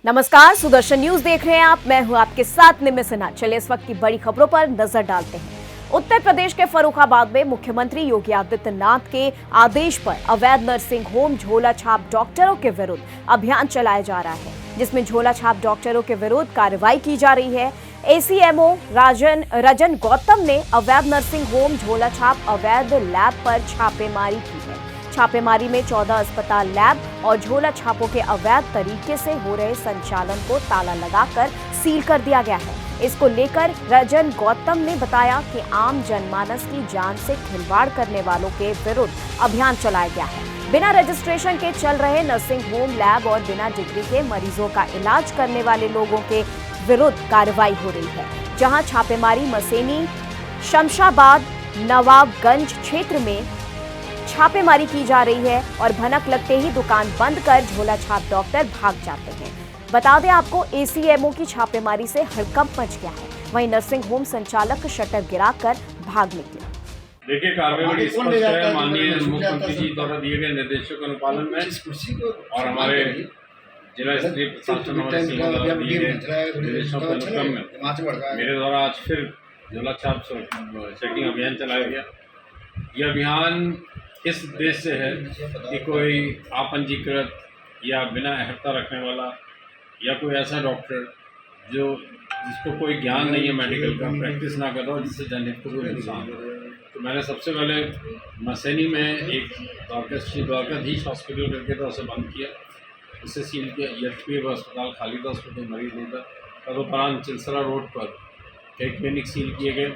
नमस्कार, सुदर्शन न्यूज देख रहे हैं आप। मैं हूं आपके साथ निम्न सिन्हा। चलिए इस वक्त की बड़ी खबरों पर नजर डालते हैं। उत्तर प्रदेश के फर्रुखाबाद में मुख्यमंत्री योगी आदित्यनाथ के आदेश पर अवैध नर्सिंग होम झोला छाप डॉक्टरों के विरुद्ध अभियान चलाया जा रहा है, जिसमें झोला छाप डॉक्टरों के विरुद्ध कार्रवाई की जा रही है। एसीएमओ रजन गौतम ने अवैध नर्सिंग होम झोला छाप अवैध लैब पर छापेमारी की है। छापेमारी में 14 अस्पताल लैब और झोला छापों के अवैध तरीके से हो रहे संचालन को ताला लगाकर सील कर दिया गया है। इसको लेकर रजन गौतम ने बताया कि आम जनमानस की जान से खिलवाड़ करने वालों के विरुद्ध अभियान चलाया गया है। बिना रजिस्ट्रेशन के चल रहे नर्सिंग होम लैब और बिना डिग्री के मरीजों का इलाज करने वाले लोगों के विरुद्ध कार्रवाई हो रही है। जहां छापेमारी मसेनी, शमशाबाद, नवाबगंज क्षेत्र में छापेमारी की जा रही है और भनक लगते ही दुकान बंद कर झोला छाप डॉक्टर भाग जाते हैं। बता दें आपको, एसीएमओ की छापेमारी से हड़कंप मच गया है। वहीं नर्सिंग होम संचालक शटर गिराकर भाग निकले। देखिए, कार्रवाई बड़ी स्पष्ट है। माननीय मुख्यमंत्री जी द्वारा दिए गए निर्देशों के अनुपालन में और हमारे जिला स्तरीय प्रशासन हमारे सीमा द्वारा दिए गए निर्देशों के अनुक्रम में मेरे द्वारा आज फिर झोला छाप चेकिंग अभियान चलाया गया। यह अभियान इस उद्देश्य से है कि कोई अपंजीकृत या बिना अहर्ता रखने वाला या कोई ऐसा डॉक्टर जिसको कोई ज्ञान नहीं है मेडिकल का, प्रैक्टिस ना कर रहा हो, जिससे जनहित को कोई नुकसान हो। तो मैंने सबसे पहले मसेनी में एक द्वारकाधीश हॉस्पिटल करके था, उसे बंद किया, उसे सील किया। एचपी अस्पताल खाली था, उसमें कोई मरीज नहीं था। तदुपरांत चिलसरा रोड पर कई क्लिनिक सील किए गए।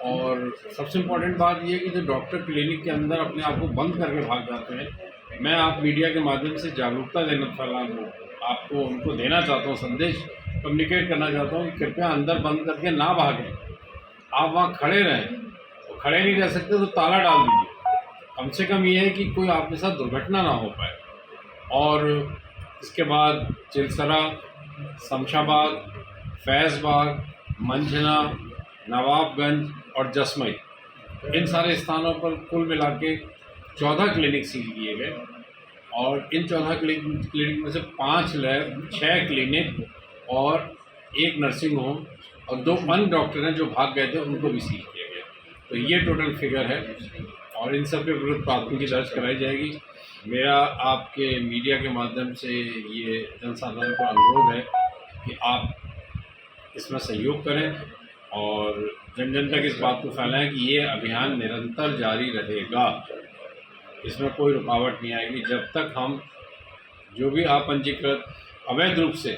और सबसे इम्पोर्टेंट बात यह है कि जो डॉक्टर क्लिनिक के अंदर अपने आप को बंद करके भाग जाते हैं, मैं आप मीडिया के माध्यम से जागरूकता आपको उनको देना चाहता हूँ, संदेश कम्युनिकेट करना चाहता हूँ कि कृपया अंदर बंद करके ना भागें। आप वहाँ खड़े रहें, तो खड़े नहीं रह सकते तो ताला डाल दीजिए। कम से कम ये है कि कोई आपके साथ दुर्घटना ना हो पाए। और इसके बाद चिलसरा, शमशाबाद, फैज़बाग, मंझना, नवाबगंज और जसमई, इन सारे स्थानों पर कुल मिला के 14 क्लिनिक सील किए गए। और इन 14 क्लिनिक में से 5 लैब, 6 क्लिनिक और 1 नर्सिंग होम और 2 अन्य डॉक्टर हैं जो भाग गए थे, उनको भी सील किया गया। तो ये टोटल फिगर है और इन सब के विरुद्ध प्राथमिकी दर्ज कराई जाएगी। मेरा आपके मीडिया के माध्यम से ये जनसाधारण को अनुरोध है कि आप इसमें सहयोग करें और जन जन तक इस बात को फैलाएं कि ये अभियान निरंतर जारी रहेगा। इसमें कोई रुकावट नहीं आएगी जब तक हम जो भी अपंजीकृत अवैध रूप से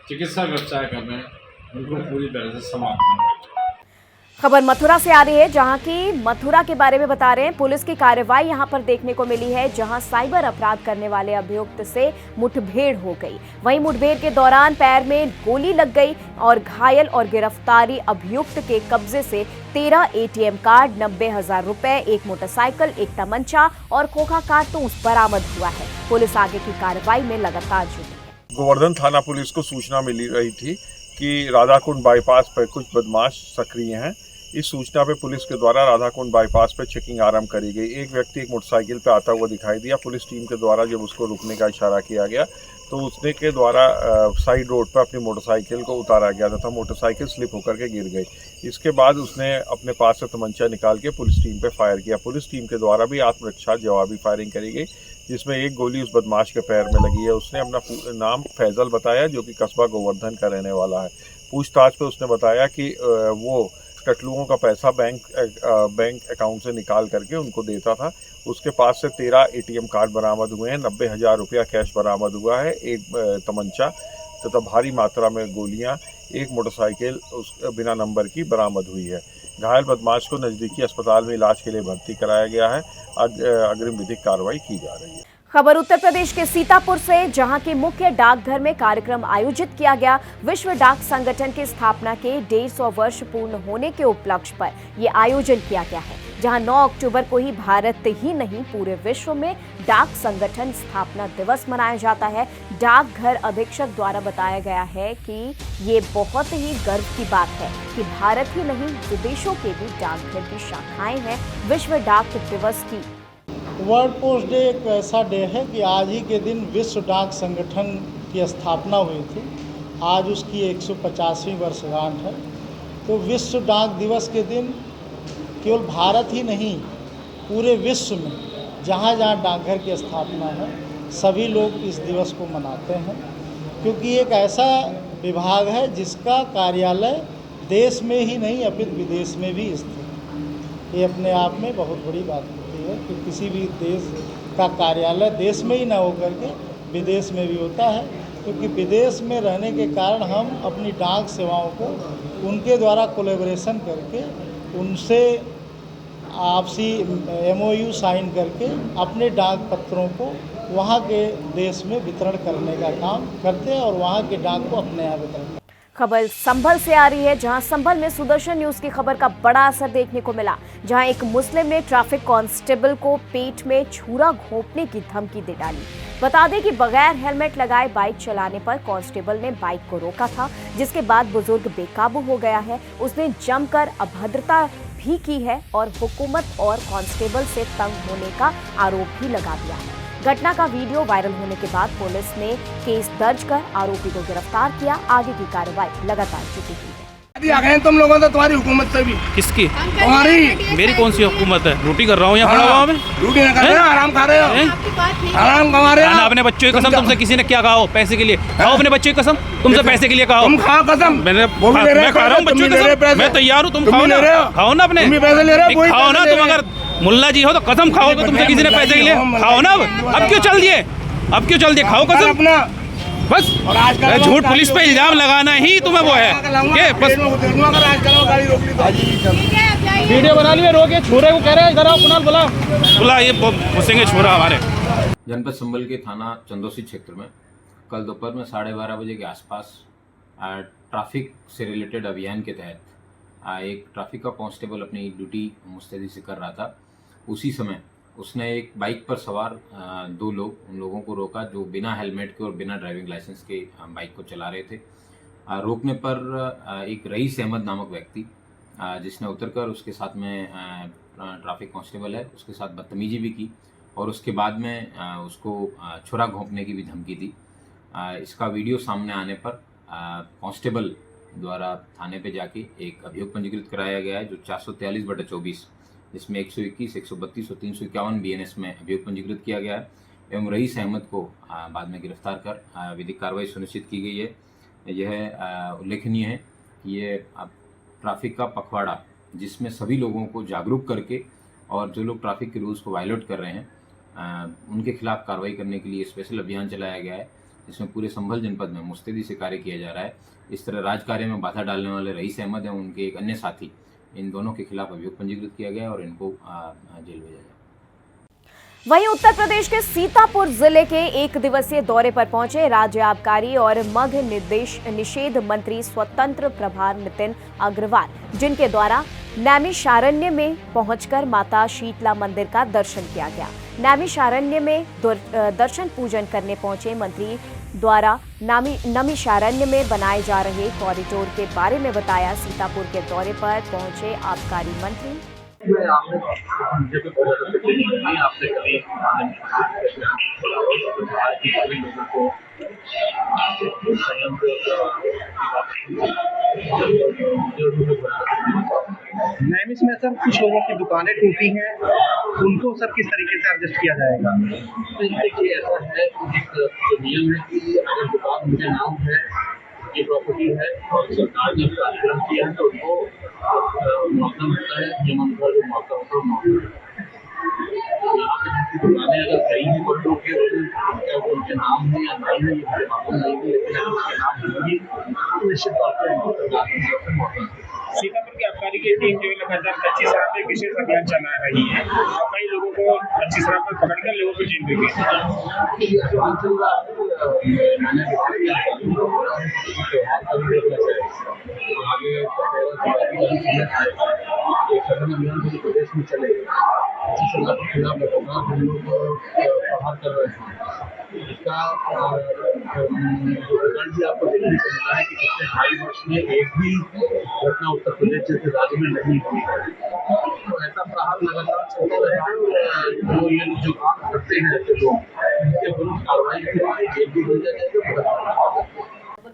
चिकित्सा व्यवसाय कर रहे हैं उनको पूरी तरह से समाप्त नहीं करें। खबर मथुरा से आ रही है, जहां की मथुरा के बारे में बता रहे हैं। पुलिस की कार्रवाई यहां पर देखने को मिली है, जहां साइबर अपराध करने वाले अभियुक्त से मुठभेड़ हो गई। वहीं मुठभेड़ के दौरान पैर में गोली लग गई और घायल और गिरफ्तारी अभियुक्त के कब्जे से 13 एटीएम कार्ड, 90,000 रुपए, 1 मोटरसाइकिल, 1 तमंचा और खोखा कारतूस बरामद हुआ है। पुलिस आगे की कार्रवाई में लगातार जुटी है। गोवर्धन थाना पुलिस को सूचना मिली रही थी कि राधाकुंड बाईपास पर कुछ बदमाश सक्रिय हैं। इस सूचना पे पुलिस के द्वारा राधाकुंड बाईपास पर चेकिंग आरंभ करी गई। एक व्यक्ति एक मोटरसाइकिल पे आता हुआ दिखाई दिया। पुलिस टीम के द्वारा जब उसको रुकने का इशारा किया गया तो उसने के द्वारा साइड रोड पर अपनी मोटरसाइकिल को उतारा गया तथा मोटरसाइकिल स्लिप होकर के गिर गई। इसके बाद उसने अपने पास से तमंचा निकाल के पुलिस टीम पे फायर किया। पुलिस टीम के द्वारा भी आत्मरक्षा जवाबी फायरिंग करी गई, जिसमें एक गोली उस बदमाश के पैर में लगी है। उसने अपना नाम फैजल बताया, जो कि कस्बा गोवर्धन का रहने वाला है। पूछताछ पे उसने बताया कि वो कटलुओं का पैसा बैंक अकाउंट से निकाल करके उनको देता था। उसके पास से 13 एटीएम कार्ड बरामद हुए हैं, 90,000 रुपया कैश बरामद हुआ है, 1 तमंचा तथा भारी मात्रा में गोलियां, 1 मोटरसाइकिल बिना नंबर की बरामद हुई है। घायल बदमाश को नज़दीकी अस्पताल में इलाज के लिए भर्ती कराया गया है। अग्रिम विधिक कार्रवाई की जा रही है। खबर उत्तर प्रदेश के सीतापुर से, जहां के मुख्य डाकघर में कार्यक्रम आयोजित किया गया। विश्व डाक संगठन की स्थापना के 150 वर्ष पूर्ण होने के उपलक्ष्य पर यह आयोजन किया गया है, जहां 9 अक्टूबर को ही भारत ही नहीं पूरे विश्व में डाक संगठन स्थापना दिवस मनाया जाता है। डाकघर अधीक्षक द्वारा बताया गया है कि ये बहुत ही गर्व की बात है कि भारत ही नहीं विदेशों के भी डाकघर की शाखाएं हैं। विश्व डाक दिवस की वर्ल्ड पोस्ट डे एक ऐसा डे है कि आज ही के दिन विश्व डाक संगठन की स्थापना हुई थी। आज उसकी 150वीं वर्षगांठ है। तो विश्व डाक दिवस के दिन केवल भारत ही नहीं, पूरे विश्व में जहाँ जहाँ डाकघर की स्थापना है सभी लोग इस दिवस को मनाते हैं, क्योंकि एक ऐसा विभाग है जिसका कार्यालय देश में ही नहीं अपितु विदेश में भी स्थित है। ये अपने आप में बहुत बड़ी बात होती है कि किसी भी देश का कार्यालय देश में ही ना होकर के विदेश में भी होता है, क्योंकि विदेश में रहने के कारण हम अपनी डाक सेवाओं को उनके द्वारा कोलैबोरेशन करके उनसे आपसी MOU साइन करके अपने डाक पत्रों को वहाँ के देश में वितरण करने का काम करते हैं और वहाँ के डाक को अपने यहाँ वितरण करते हैं। खबर संभल से आ रही है, जहां संभल में सुदर्शन न्यूज की खबर का बड़ा असर देखने को मिला, जहां एक मुस्लिम ने ट्रैफिक कांस्टेबल को पेट में छुरा घोंपने की धमकी दे डाली। बता दें कि बगैर हेलमेट लगाए बाइक चलाने पर कांस्टेबल ने बाइक को रोका था, जिसके बाद बुजुर्ग बेकाबू हो गया है। उसने जमकर अभद्रता भी की है और हुकूमत और कांस्टेबल से तंग होने का आरोप भी लगा दिया है। घटना का वीडियो वायरल होने के बाद पुलिस ने केस दर्ज कर आरोपी को गिरफ्तार किया। आगे की कार्रवाई लगातार जारी है। आ गए तुम लोगों से, तुम्हारी हुकूमत से भी। किसकी? तुम्हारी। मेरी कौन सी हुकूमत है? रोटी कर रहा हूँ यहाँ खड़ा हुआ मैं। रोटी नहीं कर रहे हो, आराम खा रहे हो, आराम कमा रहे हो। अपने बच्चों की कसम तुमसे किसी ने क्या कहा हो? पैसे के लिए खाओ अपने बच्चों की कसम, तुमसे पैसे के लिए कहा हो। तुम खाओ कसम। मैं खा रहा हूँ बच्चों की कसम, मैं तैयार हूँ, तुम खाओ ना, खाओ ना अपने, खाओ ना। तुम अगर मुल्ला जी हो तो कसम खाओ, तो तुमसे किसी ने पैसे के लिए खाओ ना। अब क्यों चल दिए? अब क्यों चल दिए? खाओ कसम अपना बस। झूठ पुलिस पे इल्जाम लगाना ही तुम्हें वो है कि बस। वीडियो बना लिए, रोके छुरे को कह रहे हैं इधर आओ, कुणाल बुला ये घुसेंगे छुरा हमारे। जनपद संभल के थाना चंदौसी क्षेत्र में कल दोपहर में 12:30 बजे के आसपास ट्रैफिक से रिलेटेड अभियान के तहत एक ट्रैफिक का कांस्टेबल अपनी ड्यूटी मुस्तैदी से कर रहा था। उसी समय उसने एक बाइक पर सवार दो लोग उन लोगों को रोका जो बिना हेलमेट के और बिना ड्राइविंग लाइसेंस के बाइक को चला रहे थे। रोकने पर एक रईस अहमद नामक व्यक्ति जिसने उतरकर उसके साथ में ट्रैफिक कांस्टेबल है उसके साथ बदतमीजी भी की और उसके बाद में उसको छुरा घोंपने की भी धमकी दी। इसका वीडियो सामने आने पर कांस्टेबल द्वारा थाने पे जाके एक अभियोग पंजीकृत कराया गया है जो 443/24 जिसमें 121, 132 और 351 BNS में अभियोग पंजीकृत किया गया है एवं रईस अहमद को बाद में गिरफ्तार कर विधिक कार्रवाई सुनिश्चित की गई है। यह उल्लेखनीय है कि ये ट्रैफिक का पखवाड़ा जिसमें सभी लोगों को जागरूक करके और जो लोग ट्रैफिक के रूल्स को वायलेट कर रहे हैं उनके खिलाफ कार्रवाई करने के लिए स्पेशल अभियान चलाया गया है जिसमें पूरे संभल जनपद में मुस्तैदी से कार्य किया जा रहा है। इस तरह राजकार्य में बाधा डालने वाले रईस अहमद एवं उनके एक अन्य साथी इन दोनों के खिलाफ अभियोग पंजीकृत किया गया और इनको जेल भेजा गया। वहीं उत्तर प्रदेश के सीतापुर जिले के एक दिवसीय दौरे पर पहुंचे राज्य आबकारी और मद्य निषेध मंत्री स्वतंत्र प्रभार नितिन अग्रवाल, जिनके द्वारा नैमिषारण्य में पहुंचकर माता शीतला मंदिर का दर्शन किया गया। नैमिषारण्य में दर्शन पूजन करने पहुंचे मंत्री द्वारा नैमिषारण्य में बनाए जा रहे कॉरिडोर के बारे में बताया। सीतापुर के दौरे पर पहुंचे आबकारी मंत्री नैमिष में सर कुछ लोगों की दुकानें टूटी हैं, उनको सर किस तरीके से एडजस्ट किया जाएगा? तो देखिए ऐसा है एक जो नियम है कि अगर दुकान मुझे नाम है ये प्रॉपर्टी है और सरकार ने कार्यक्रम किया है तो उनको मुआवजा मिलता है, नियमानुसार जो मुआवजा होता है मुआवजा। यहाँ पे जिनकी दुकानें अगर कहीं भी बंद हो गई क्या वो उनके नाम है या नहीं है ये मुझे मालूम नहीं है, लेकिन अगर उसके नाम होगी तो निश्चित तौर पर उनको सरकार की तरफ से मुआवजा। सीतापुर की आबकारी की टीम जो है लगातार कच्ची शराब पे विशेष अभियान चला रही है और कई लोगों को कच्ची शराब पर पकड़कर लोगों को जेल भेज दिया। अभियान चल रहा है, मैंने त्योहार का भी आगे सघन अभियान पूरे प्रदेश में चलेगा। शराब के खिलाफ लगातार हम लोग प्रहार कर रहे हैं। इसका रिजल्ट भी आपको देखने को मिला है कि पिछले 2.5 वर्ष में एक भी घटना उत्तर प्रदेश जैसे राज्य में नहीं हुई है। तो ऐसा प्रहार लगातार चलता रहेगा और ये जो काम करते हैं ऐसे लोग इनके विरुद्ध कार्रवाई के लिए जेल भी भेजा जाएगा।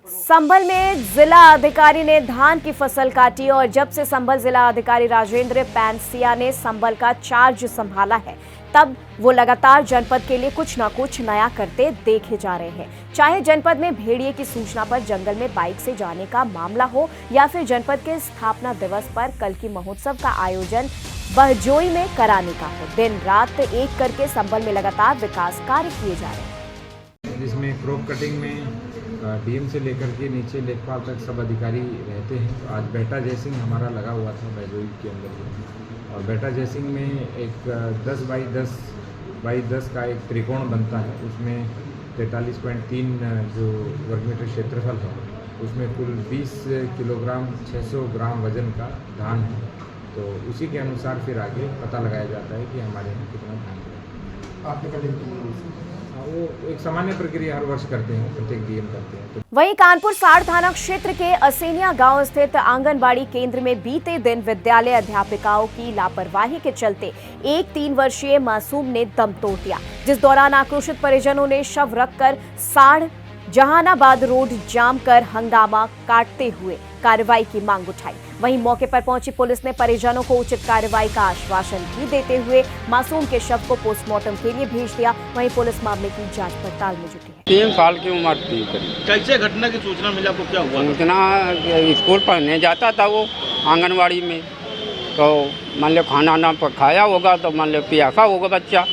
संभल में जिला अधिकारी ने धान की फसल काटी और जब से संभल जिला अधिकारी राजेंद्र पैनसिया ने संभल का चार्ज संभाला है तब वो लगातार जनपद के लिए कुछ न कुछ नया करते देखे जा रहे हैं। चाहे जनपद में भेड़िए की सूचना पर जंगल में बाइक से जाने का मामला हो या फिर जनपद के स्थापना दिवस पर कल की महोत्सव का आयोजन बहजोई में कराने का हो, दिन रात एक करके संभल में लगातार विकास कार्य किए जा रहे हैं। जिसमें क्रॉप कटिंग में डीएम से लेकर के नीचे लेखपाल तक सब अधिकारी रहते हैं। तो आज बेटा जयसिंह हमारा लगा हुआ था बहजोई के अंदर और बेटा जयसिंह में एक 10 बाई 10 का एक त्रिकोण बनता है। उसमें 43.3 जो वर्गमीटर क्षेत्रफल है उसमें कुल 20 किलोग्राम 600 ग्राम वजन का धान है। तो उसी के अनुसार फिर आगे पता लगाया जाता है कि हमारे यहाँ कितना धान है। आपने कटिंग वो एक सामान्य प्रक्रिया हर वर्ष करते हैं, प्रत्येक डीएम करते हैं। वहीं कानपुर साड़ थाना क्षेत्र के असेनिया गांव स्थित आंगनबाड़ी केंद्र में बीते दिन विद्यालय अध्यापिकाओं की लापरवाही के चलते एक 3 वर्षीय मासूम ने दम तोड़ दिया, जिस दौरान आक्रोशित परिजनों ने शव रखकर साड़ जहानाबाद रोड जाम कर हंगामा काटते हुए कार्रवाई की मांग उठाई। वहीं मौके पर पहुंची पुलिस ने परिजनों को उचित कार्रवाई का आश्वासन भी देते हुए मासूम के शव को पोस्टमार्टम के लिए भेज दिया। वहीं पुलिस मामले की जांच पड़ताल में जुटी है। 3 साल की उम्र थी। कैसे घटना की सूचना मिली आपको, क्या हुआ? सूचना स्कूल पढ़ने जाता था वो आंगनबाड़ी में, तो मान लो खाना ना खाया होगा तो मान लो प्यासा होगा बच्चा,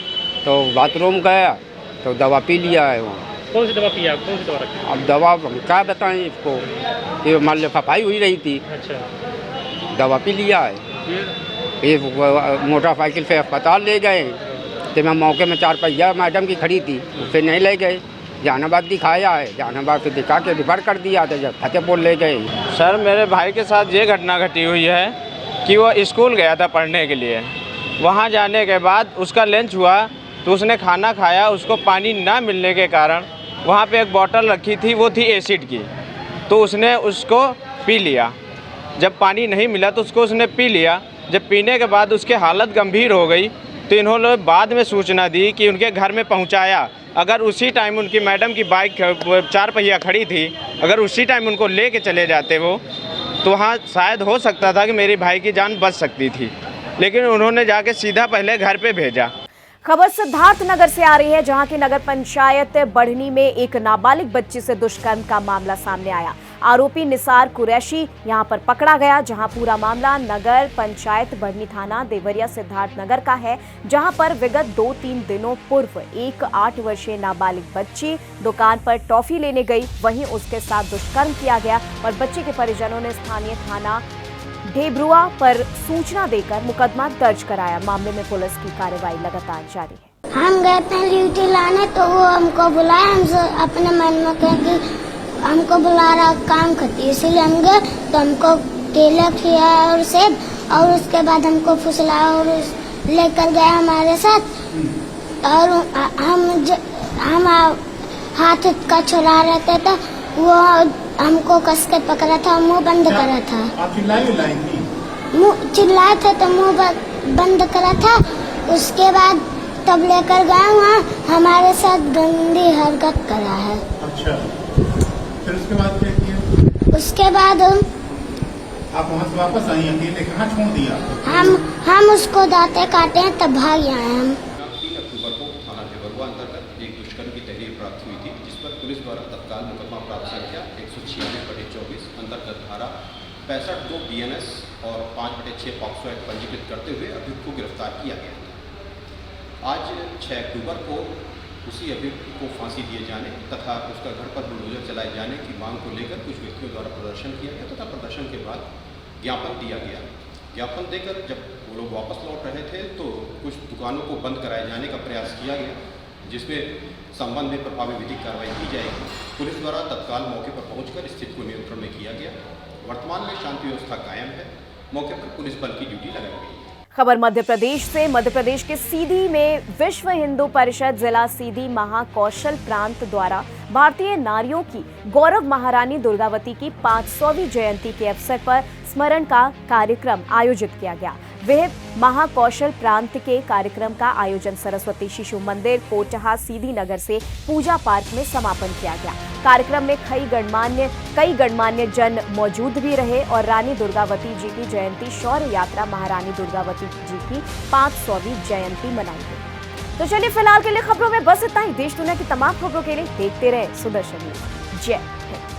तो बाथरूम गया तो दवा पी लिया है वो। कौन सी दवा पिया? कौन सी दवा रखी? अब दवा क्या बताएं इसको, ये मान लो सफाई हुई रही थी। अच्छा। दवा पी लिया है, फिर मोटरसाइकिल से अस्पताल ले गए। तो मैं मौके में 4 पहिया मैडम की खड़ी थी, उसे नहीं ले गए, जहानाबाद दिखाया है, जहानाबाद से दिखा के रिफर कर दिया था, जब फतेहपुर ले गए। सर मेरे भाई के साथ ये घटना घटी हुई है कि वो स्कूल गया था पढ़ने के लिए। वहाँ जाने के बाद उसका लंच हुआ तो उसने खाना खाया, उसको पानी ना मिलने के कारण वहाँ पे एक बोतल रखी थी, वो थी एसिड की, तो उसने उसको पी लिया। जब पानी नहीं मिला तो उसने पी लिया। जब पीने के बाद उसकी हालत गंभीर हो गई तो इन्होंने बाद में सूचना दी कि उनके घर में पहुंचाया। अगर उसी टाइम उनकी मैडम की बाइक 4 पहिया खड़ी थी, अगर उसी टाइम उनको ले के चले जाते वो, तो वहाँ शायद हो सकता था कि मेरे भाई की जान बच सकती थी, लेकिन उन्होंने जाके सीधा पहले घर पे भेजा। खबर सिद्धार्थनगर से आ रही है, जहां की नगर पंचायत बढ़नी में एक नाबालिग बच्ची से दुष्कर्म का मामला सामने आया। आरोपी निसार कुरैशी यहां पर पकड़ा गया, जहां पूरा मामला नगर पंचायत बढ़नी थाना देवरिया सिद्धार्थनगर का है, जहां पर विगत 2-3 दिनों पूर्व एक 8 वर्षीय नाबालिग बच्ची दुकान पर टॉफी लेने गई, वहीं उसके साथ दुष्कर्म किया गया और बच्ची के परिजनों ने स्थानीय थाना ढेबरुआ पर सूचना देकर मुकदमा दर्ज कराया। मामले में पुलिस की कार्रवाई लगातार जारी है। हम गए थे ड्यूटी लाने तो वो हमको बुलाया, हम अपने मन में कहे कि हमको बुला रहा काम करती, इसीलिए हम गए। तो हमको केला खिलाया और सेब, और उसके बाद हमको फुसलाया और लेकर गया हमारे साथ। और हम हाथ का छुड़ा रहे थे तो वो हमको कस के पकड़ा था, मुंह बंद करा था। आप चिल्लाई चिल्लाए थे तो मुंह बंद करा था। उसके बाद तब लेकर गए, वहाँ हमारे साथ गंदी हरकत करा है। अच्छा, फिर उसके बाद क्या किया? उसके बाद आप वहाँ से वापस आई, अकेले कहाँ छोड़ दिया? हम उसको दांते काटे हैं तब भाग आए हम। 3 अक्टूबर को थाना ढेबरुआ अंतर्गत एक दुष्कर्म की तहरीर प्राप्त हुई थी, जिस पर पुलिस द्वारा तत्काल मुकदमा प्राप्त संख्या 196/24 अंतर्गत धारा 65(2) BNS और 5/6 पॉक्सो एक्ट पंजीकृत करते हुए अभियुक्त को गिरफ्तार किया गया था। आज 6 अक्टूबर को उसी अभियुक्त को फांसी दिए जाने तथा उसका घर पर बुलडोजर चलाए जाने की मांग को लेकर कुछ व्यक्तियों द्वारा प्रदर्शन किया गया तथा प्रदर्शन के बाद ज्ञापन दिया गया। ज्ञापन देकर जब वो लोग वापस लौट रहे थे तो कुछ दुकानों को बंद कराए जाने का प्रयास किया गया, जिसमें संबंध में प्रभावी विधिक कार्रवाई की जाएगी। पुलिस द्वारा तत्काल मौके पर पहुंचकर स्थिति को नियंत्रण में किया गया। वर्तमान में शांति व्यवस्था कायम है, मौके पर पुलिस बल की ड्यूटी लगाई गई है। खबर मध्य प्रदेश से। मध्य प्रदेश के सीधी में विश्व हिंदू परिषद जिला सीधी महाकौशल प्रांत द्वारा भारतीय नारियों की गौरव महारानी दुर्गावती की 500वीं जयंती के अवसर पर स्मरण का कार्यक्रम आयोजित किया गया। वह महाकौशल प्रांत के कार्यक्रम का आयोजन सरस्वती शिशु मंदिर कोटहा सीधी नगर से पूजा पार्क में समापन किया गया। कार्यक्रम में कई गणमान्य जन मौजूद भी रहे और रानी दुर्गावती जी की जयंती शौर्य यात्रा महारानी दुर्गावती जी की 500वीं जयंती मनाई गई। तो चलिए फिलहाल के लिए खबरों में बस इतना ही। देश दुनिया की तमाम खबरों के लिए देखते रहे सुदर्शन न्यूज। जय हिंद।